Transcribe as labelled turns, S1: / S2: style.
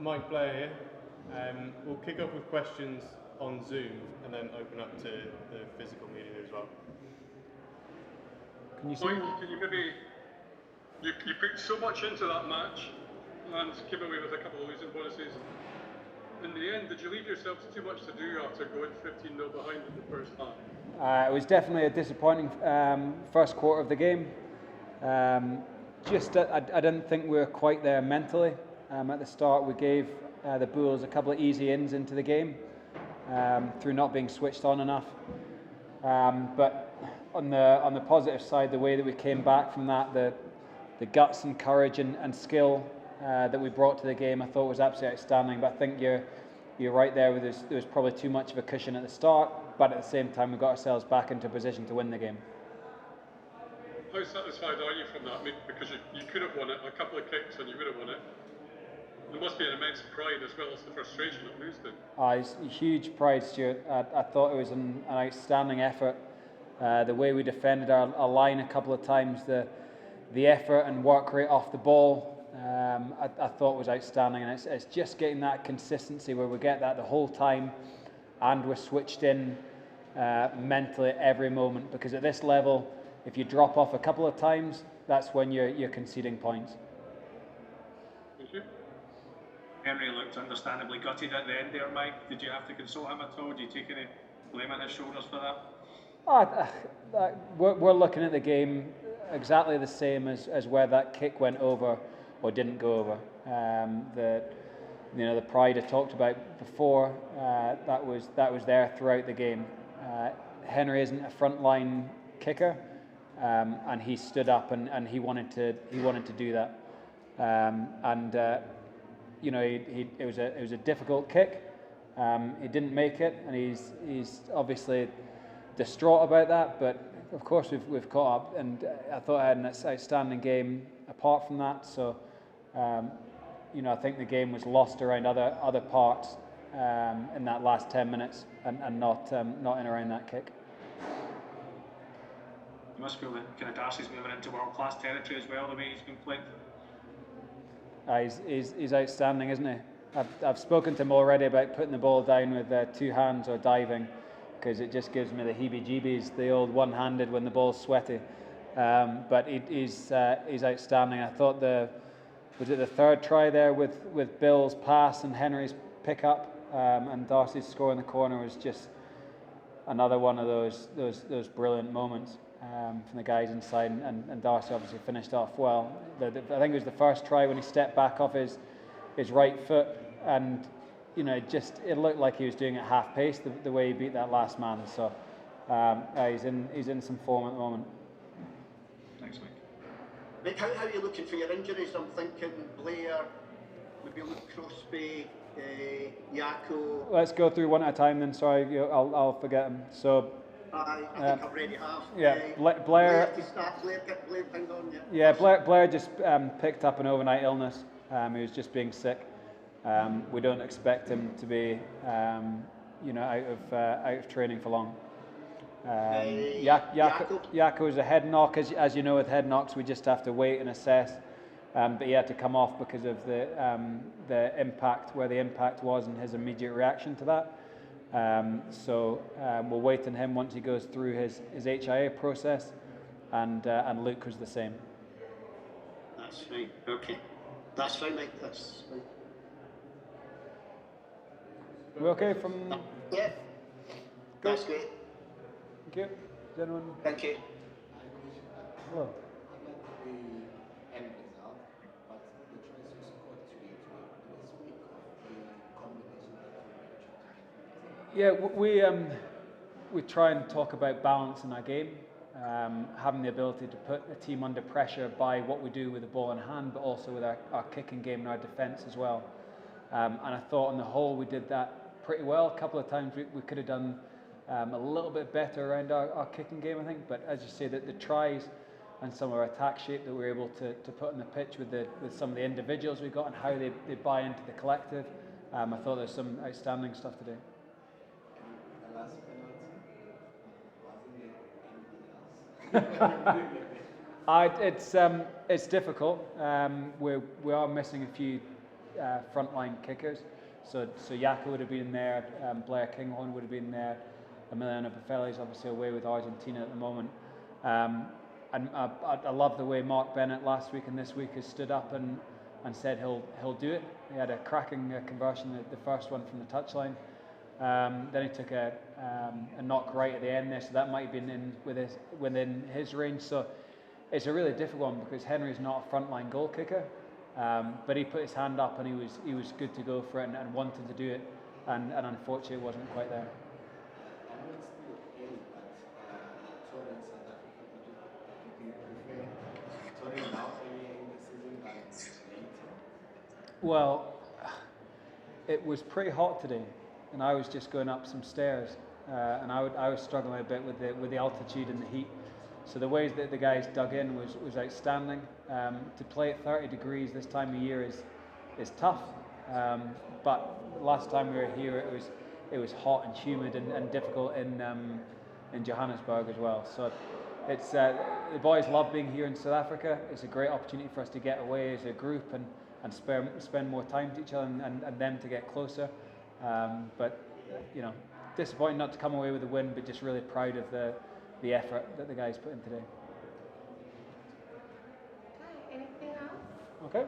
S1: Mike Blair here. We'll kick off with questions on Zoom and then open up to the physical media as well.
S2: Mike, can you maybe, you put so much into that match and came away with a couple of losing bonuses. In the end, did you leave yourselves too much to do after going 15-0 behind in the first half?
S3: It was definitely a disappointing first quarter of the game. I didn't think we were quite there mentally. At the start, we gave the Bulls a couple of easy ins into the game through not being switched on enough. But on the positive side, the way that we came back from that, the guts and courage and skill that we brought to the game, I thought was absolutely outstanding. But I think you're right there. There was probably too much of a cushion at the start, but at the same time, we got ourselves back into a position to win the game.
S2: How satisfied are you from that? I mean, because you could have won it, a couple of kicks and you would have won it. There must be an immense pride as well as the frustration of losing.
S3: It's huge pride, Stuart. I thought it was an outstanding effort. The way we defended our line a couple of times, the effort and work rate off the ball, I thought was outstanding. And it's just getting that consistency where we get that the whole time and we're switched in mentally every moment. Because at this level, if you drop off a couple of times, that's when you're conceding points.
S2: Thank you.
S4: Henry looked understandably gutted at the end there, Mike. Did you have to console him at all? Did you take any blame on his shoulders for that?
S3: We're looking at the game exactly the same as where that kick went over or didn't go over. The pride I talked about before, that was there throughout the game. Henry isn't a frontline kicker, and he stood up and he wanted to do that. It was a difficult kick. He didn't make it, and he's obviously distraught about that. But of course, we've caught up, and I thought I had an outstanding game apart from that. So, I think the game was lost around other parts in that last 10 minutes, and not in around that kick.
S4: You must feel that kind of Darcy's moving into world-class territory as well, the way he's been playing.
S3: He's outstanding, isn't he? I've spoken to him already about putting the ball down with two hands or diving, because it just gives me the heebie-jeebies, the old one-handed when the ball's sweaty. But he's outstanding. I thought was it the third try there with Bill's pass and Henry's pick up, and Darcy's score in the corner was just another one of those brilliant moments from the guys inside, and Darcy obviously finished off well. I think it was the first try when he stepped back off his right foot, and it looked like he was doing it half pace the way he beat that last man. So he's in some form at the moment.
S4: Thanks, Mike.
S5: Mike, how are you looking for your injuries? I'm thinking Blair, maybe Luke Crosby, Yako.
S3: Let's go through one at a time then. Sorry, I'll forget them. So.
S5: I think I've already have.
S3: Yeah,
S5: Blair to start. Blair pinged on.
S3: Yeah, Blair just picked up an overnight illness. He was just being sick. We don't expect him to be, out of training for long. Yako is a head knock. As you know, with head knocks, we just have to wait and assess. But he had to come off because of the impact, where the impact was, and his immediate reaction to that. We'll wait on him once he goes through his HIA process, and Luke was the same.
S5: That's fine. Okay, that's fine, Mike. That's fine.
S3: We okay from?
S5: Yeah. That's great.
S3: Thank you. Is anyone?
S5: Thank you.
S3: Hello. Yeah, we try and talk about balance in our game, having the ability to put a team under pressure by what we do with the ball in hand, but also with our kicking game and our defence as well. And I thought on the whole we did that pretty well. A couple of times we could have done a little bit better around our kicking game, I think. But as you say, that the tries and some of our attack shape that we were able to put on the pitch with some of the individuals we got and how they buy into the collective, I thought there's some outstanding stuff to do. It's difficult. We are missing a few frontline kickers. So Yaka would have been there, Blair Kinghorn would have been there, Emiliano Buffelli is obviously away with Argentina at the moment. And I love the way Mark Bennett last week and this week has stood up and said he'll do it. He had a cracking conversion, the first one from the touchline. Then he took a knock right at the end there, so that might have been within his range. So it's a really difficult one because Henry's not a frontline goal kicker, but he put his hand up and he was good to go for it and wanted to do it, and unfortunately it wasn't quite there. Well, it was pretty hot today, and I was just going up some stairs, and I was struggling a bit with the altitude and the heat. So the ways that the guys dug in was outstanding. To play at 30 degrees this time of year is tough, but last time we were here it was hot and humid and difficult in Johannesburg as well. So it's the boys love being here in South Africa. It's a great opportunity for us to get away as a group and spend more time to each other and them to get closer. But disappointing not to come away with a win, but just really proud of the effort that the guys put in today.
S6: Okay, anything else?
S3: Okay.